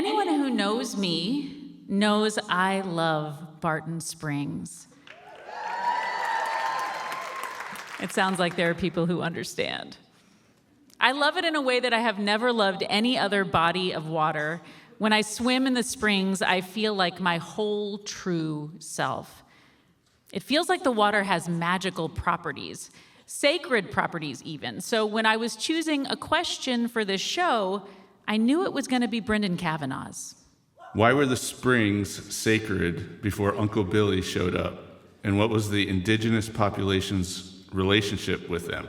Anyone who knows me knows I love Barton Springs. It sounds like there are people who understand. I love it in a way that I have never loved any other body of water. When I swim in the springs, I feel like my whole true self. It feels like the water has magical properties, sacred properties even. So when I was choosing a question for this show, I knew it was going to be Brendan Kavanaugh's. Why were the springs sacred before Uncle Billy showed up? And what was the indigenous population's relationship with them?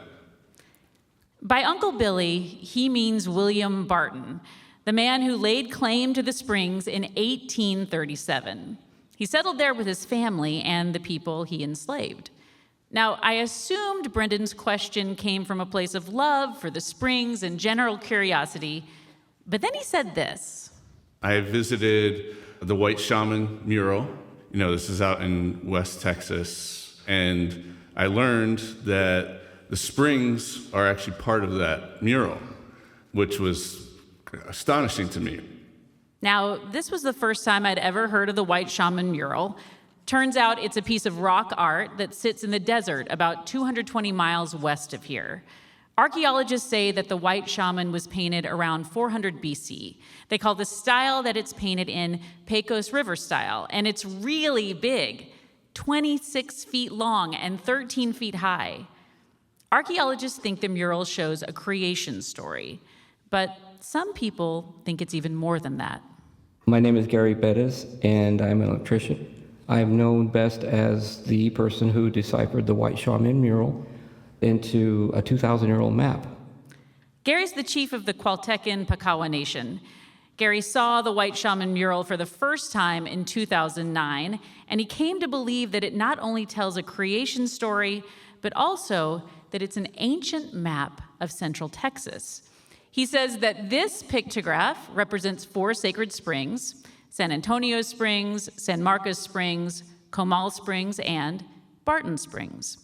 By Uncle Billy, he means William Barton, the man who laid claim to the springs in 1837. He settled there with his family and the people he enslaved. Now, I assumed Brendan's question came from a place of love for the springs and general curiosity, but then he said this. I visited the White Shaman mural. This is out in West Texas, and I learned that the springs are actually part of that mural, which was astonishing to me. Now, this was the first time I'd ever heard of the White Shaman mural. Turns out it's a piece of rock art that sits in the desert about 220 miles west of here. Archaeologists say that the White Shaman was painted around 400 BC. They call the style that it's painted in Pecos River style, and it's really big, 26 feet long and 13 feet high. Archaeologists think the mural shows a creation story, but some people think it's even more than that. My name is Gary Bettis, and I'm an electrician. I'm known best as the person who deciphered the White Shaman mural into a 2,000-year-old map. Gary's the chief of the Kwaltekin Pakawa Nation. Gary saw the White Shaman mural for the first time in 2009, and he came to believe that it not only tells a creation story, but also that it's an ancient map of Central Texas. He says that this pictograph represents 4 sacred springs: San Antonio Springs, San Marcos Springs, Comal Springs, and Barton Springs.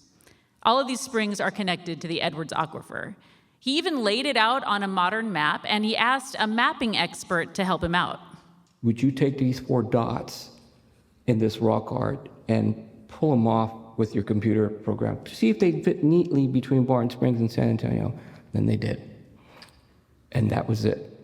All of these springs are connected to the Edwards Aquifer. He even laid it out on a modern map, and he asked a mapping expert to help him out. Would you take these 4 dots in this rock art and pull them off with your computer program to see if they fit neatly between Barton Springs and San Antonio? Then they did. And that was it.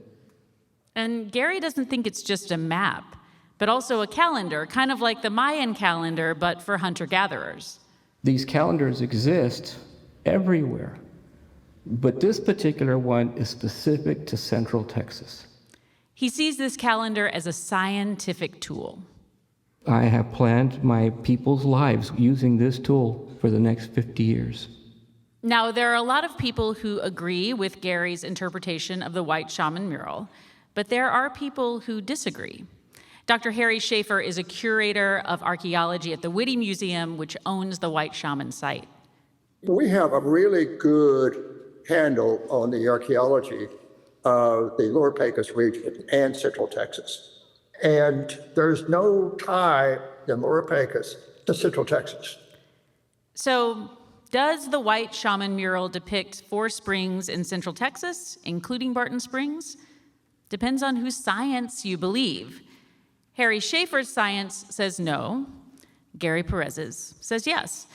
And Gary doesn't think it's just a map, but also a calendar, kind of like the Mayan calendar, but for hunter-gatherers. These calendars exist everywhere, but this particular one is specific to Central Texas. He sees this calendar as a scientific tool. I have planned my people's lives using this tool for the next 50 years. Now, there are a lot of people who agree with Gary's interpretation of the White Shaman mural, but there are people who disagree. Dr. Harry Schaefer is a curator of archaeology at the Whitty Museum, which owns the White Shaman site. We have a really good handle on the archaeology of the Lower Pecos region and Central Texas. And there's no tie in Lower Pecos to Central Texas. So, does the White Shaman mural depict 4 springs in Central Texas, including Barton Springs? Depends on whose science you believe. Harry Schaefer's science says no. Gary Perez's says yes.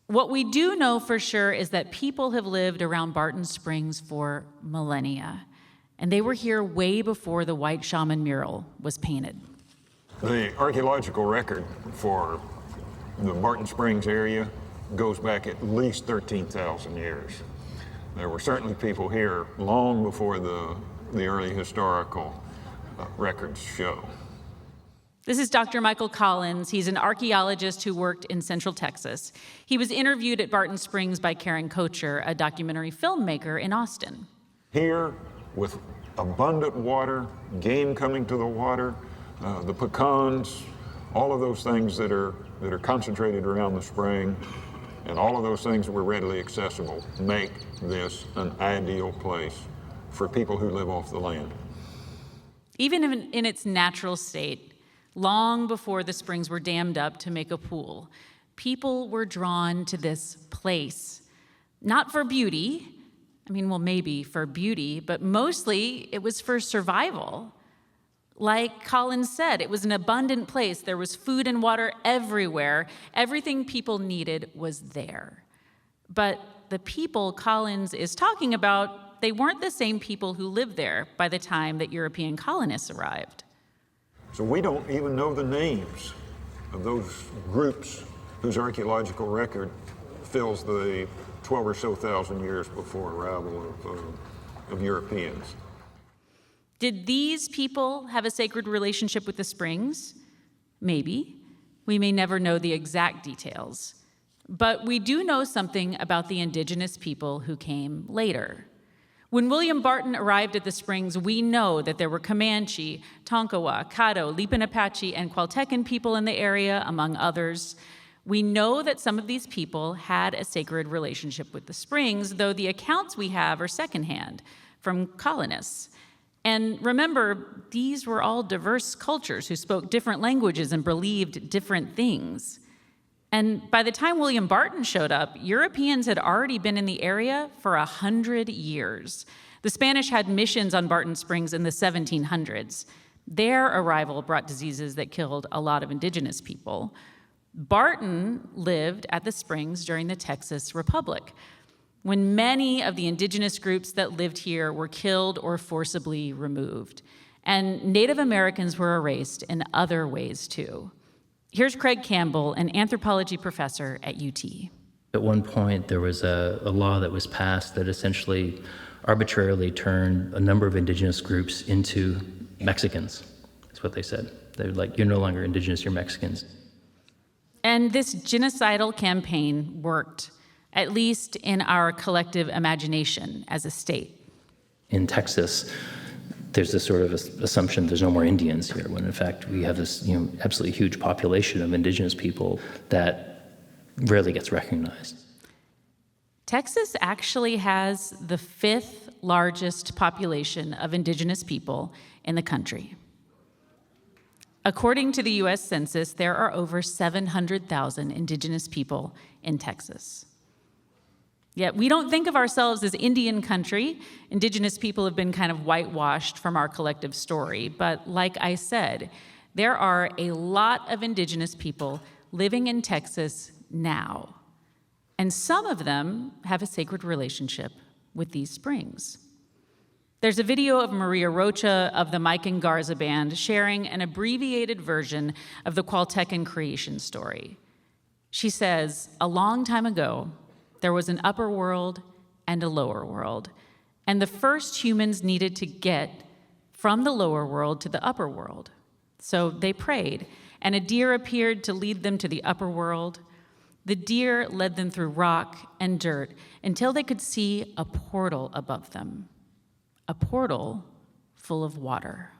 What we do know for sure is that people have lived around Barton Springs for millennia, and they were here way before the White Shaman mural was painted. The archaeological record for the Barton Springs area goes back at least 13,000 years. There were certainly people here long before the early historical records show. This is Dr. Michael Collins. He's an archaeologist who worked in Central Texas. He was interviewed at Barton Springs by Karen Kocher, a documentary filmmaker in Austin. Here, with abundant water, game coming to the water, the pecans, all of those things that are concentrated around the spring, and all of those things that were readily accessible make this an ideal place for people who live off the land. Even in its natural state, long before the springs were dammed up to make a pool, people were drawn to this place. Not for beauty, maybe for beauty, but mostly it was for survival. Like Collins said, it was an abundant place. There was food and water everywhere. Everything people needed was there. But the people Collins is talking about, they weren't the same people who lived there by the time that European colonists arrived. So we don't even know the names of those groups whose archaeological record fills the 12 or so thousand years before arrival of Europeans. Did these people have a sacred relationship with the springs? Maybe. We may never know the exact details. But we do know something about the indigenous people who came later. When William Barton arrived at the springs, we know that there were Comanche, Tonkawa, Caddo, Lipan Apache, and Qualtecan people in the area, among others. We know that some of these people had a sacred relationship with the springs, though the accounts we have are secondhand from colonists. And remember, these were all diverse cultures who spoke different languages and believed different things. And by the time William Barton showed up, Europeans had already been in the area for 100 years. The Spanish had missions on Barton Springs in the 1700s. Their arrival brought diseases that killed a lot of indigenous people. Barton lived at the springs during the Texas Republic, when many of the indigenous groups that lived here were killed or forcibly removed. And Native Americans were erased in other ways too. Here's Craig Campbell, an anthropology professor at UT. At one point, there was a law that was passed that essentially arbitrarily turned a number of indigenous groups into Mexicans. That's what they said. They were like, you're no longer indigenous, you're Mexicans. And this genocidal campaign worked, at least in our collective imagination as a state. In Texas, there's this sort of assumption there's no more Indians here, when in fact we have this absolutely huge population of indigenous people that rarely gets recognized. Texas actually has the 5th largest population of indigenous people in the country. According to the US Census, there are over 700,000 indigenous people in Texas. Yet we don't think of ourselves as Indian country. Indigenous people have been kind of whitewashed from our collective story. But like I said, there are a lot of indigenous people living in Texas now. And some of them have a sacred relationship with these springs. There's a video of Maria Rocha of the Mike and Garza Band sharing an abbreviated version of the Qualtecan creation story. She says, a long time ago, there was an upper world and a lower world, and the first humans needed to get from the lower world to the upper world. So they prayed, and a deer appeared to lead them to the upper world. The deer led them through rock and dirt until they could see a portal above them, a portal full of water.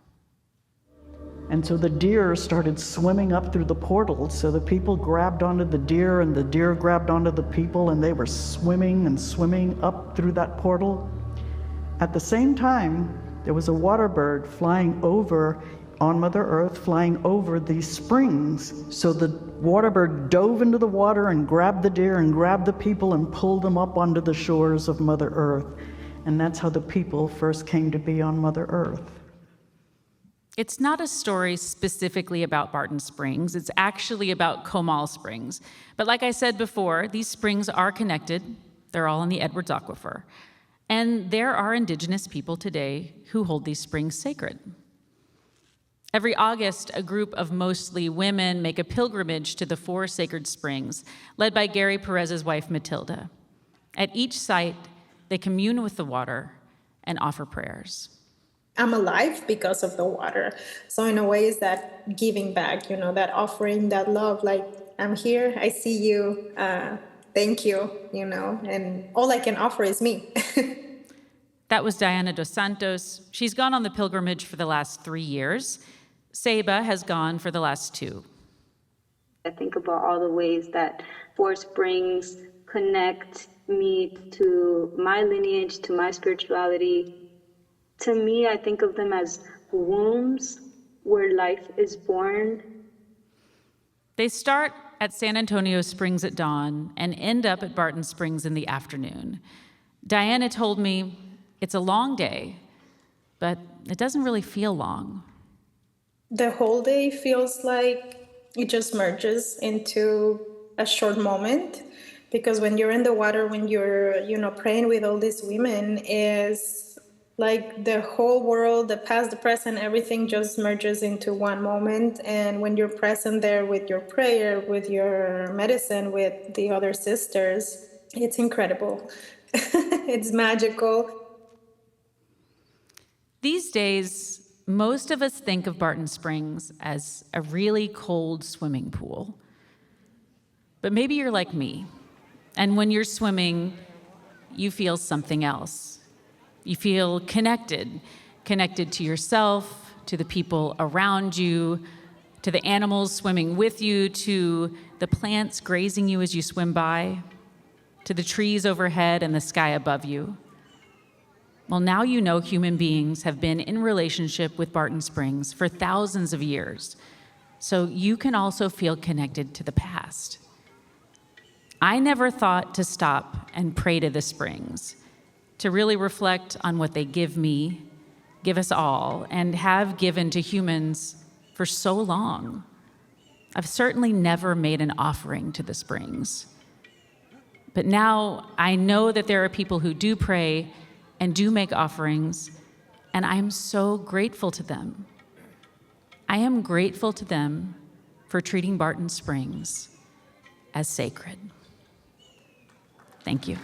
And so the deer started swimming up through the portal, so the people grabbed onto the deer and the deer grabbed onto the people, and they were swimming and swimming up through that portal. At the same time, there was a water bird flying over on Mother Earth, flying over these springs. So the water bird dove into the water and grabbed the deer and grabbed the people and pulled them up onto the shores of Mother Earth. And that's how the people first came to be on Mother Earth. It's not a story specifically about Barton Springs. It's actually about Comal Springs. But like I said before, these springs are connected. They're all in the Edwards Aquifer. And there are indigenous people today who hold these springs sacred. Every August, a group of mostly women make a pilgrimage to the 4 sacred springs, led by Gary Perez's wife, Matilda. At each site, they commune with the water and offer prayers. I'm alive because of the water. So in a way, it's that giving back, that offering, that love, like, I'm here, I see you, thank you, and all I can offer is me. That was Diana Dos Santos. She's gone on the pilgrimage for the last 3 years. Seba has gone for the last 2. I think about all the ways that 4 springs connect me to my lineage, to my spirituality. To me, I think of them as wombs where life is born. They start at San Antonio Springs at dawn and end up at Barton Springs in the afternoon. Diana told me it's a long day, but it doesn't really feel long. The whole day feels like it just merges into a short moment, because when you're in the water, when you're, praying with all these women, is like the whole world, the past, the present, everything just merges into one moment. And when you're present there with your prayer, with your medicine, with the other sisters, it's incredible. It's magical. These days, most of us think of Barton Springs as a really cold swimming pool. But maybe you're like me, and when you're swimming, you feel something else. You feel connected to yourself, to the people around you, to the animals swimming with you, to the plants grazing you as you swim by, to the trees overhead and the sky above you. Well, now you know human beings have been in relationship with Barton Springs for thousands of years, so you can also feel connected to the past. I never thought to stop and pray to the springs, to really reflect on what they give me, give us all, and have given to humans for so long. I've certainly never made an offering to the springs. But now I know that there are people who do pray and do make offerings, and I'm so grateful to them. I am grateful to them for treating Barton Springs as sacred. Thank you.